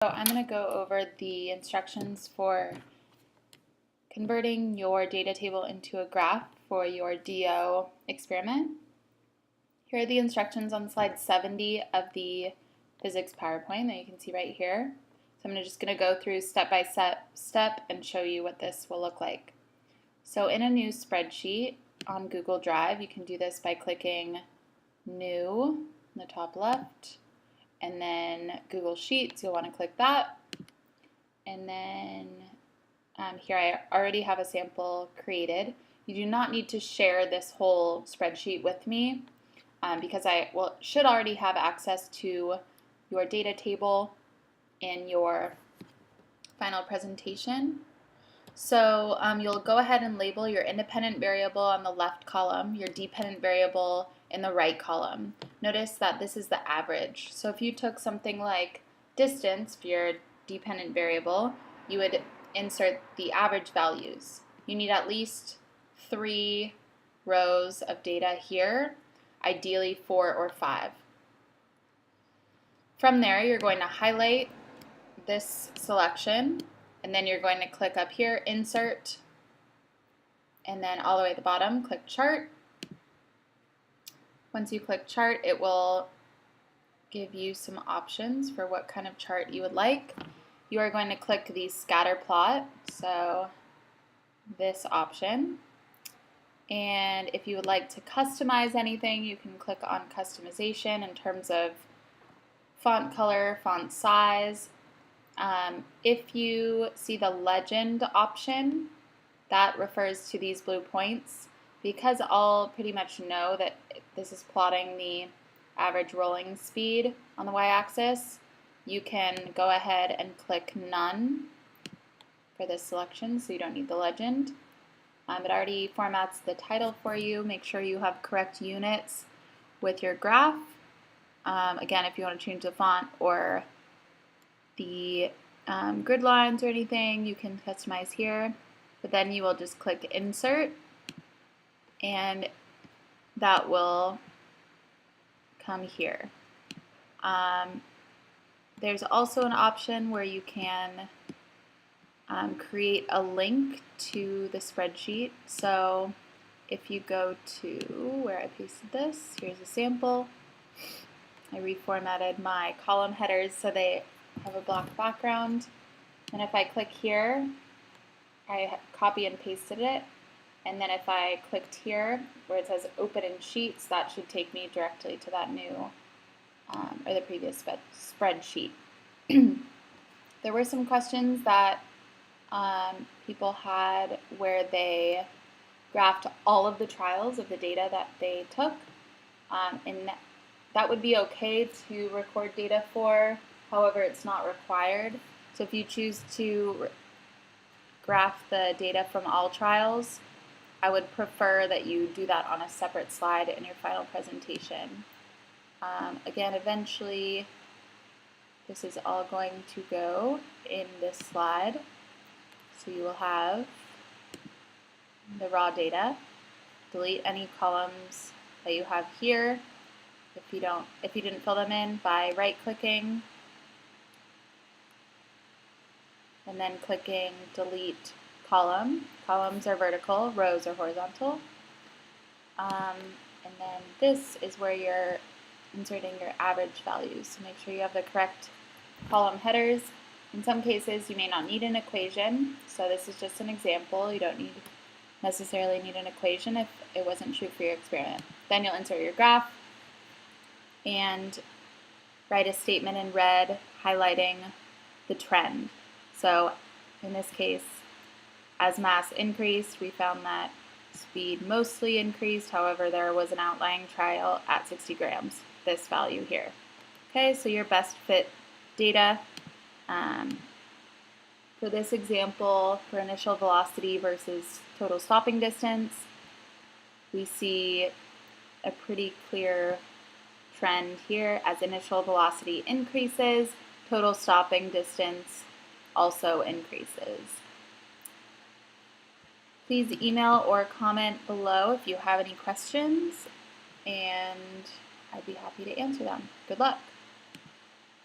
So I'm going to go over the instructions for converting your data table into a graph for your DYOE experiment. Here are the instructions on slide 70 of the physics PowerPoint that you can see right here. So I'm just going to go through step by step and show you what this will look like. So in a new spreadsheet on Google Drive, you can do this by clicking New in the top left. And then Google Sheets, you'll want to click that. And then here I already have a sample created. You do not need to share this whole spreadsheet with me because I should already have access to your data table in your final presentation. So you'll go ahead and label your independent variable on the left column, your dependent variable in the right column. Notice that this is the average. So if you took something like distance for your dependent variable, you would insert the average values. You need at least 3 rows of data here, ideally 4 or 5. From there, you're going to highlight this selection, and then you're going to click up here, Insert, and then all the way at the bottom, click Chart. Once you click Chart, it will give you some options for what kind of chart you would like. You are going to click the Scatter Plot, so this option. And if you would like to customize anything, you can click on Customization in terms of font color, font size. If you see the legend option, that refers to these blue points. Because I'll pretty much know that this is plotting the average rolling speed on the y-axis, you can go ahead and click None for this selection, so you don't need the legend. It already formats the title for you. Make sure you have correct units with your graph. Again, if you want to change the font or the grid lines or anything, you can customize here, but then you will just click Insert, and that will come here. There's also an option where you can create a link to the spreadsheet. So if you go to where I pasted this, here's a sample. I reformatted my column headers so they have a black background. And if I click here, I copy and pasted it. And then if I clicked here where it says Open in Sheets, that should take me directly to that new or the previous spreadsheet. There were some questions that people had where they graphed all of the trials of the data that they took. And that would be okay to record data for, however, it's not required. So if you choose to graph the data from all trials, I would prefer that you do that on a separate slide in your final presentation. Again, eventually, this is all going to go in this slide. So you will have the raw data. Delete any columns that you have here if you didn't fill them in by right-clicking and then clicking Delete Column. Columns are vertical, rows are horizontal. And then this is where you're inserting your average values. So make sure you have the correct column headers. In some cases, you may not need an equation. So this is just an example. You don't necessarily need an equation if it wasn't true for your experiment. Then you'll insert your graph and write a statement in red highlighting the trend. So in this case, as mass increased, we found that speed mostly increased. However, there was an outlying trial at 60 grams, this value here. Okay, so your best fit data. For this example, for initial velocity versus total stopping distance, we see a pretty clear trend here. As initial velocity increases, total stopping distance also increases. Please email or comment below if you have any questions, and I'd be happy to answer them. Good luck.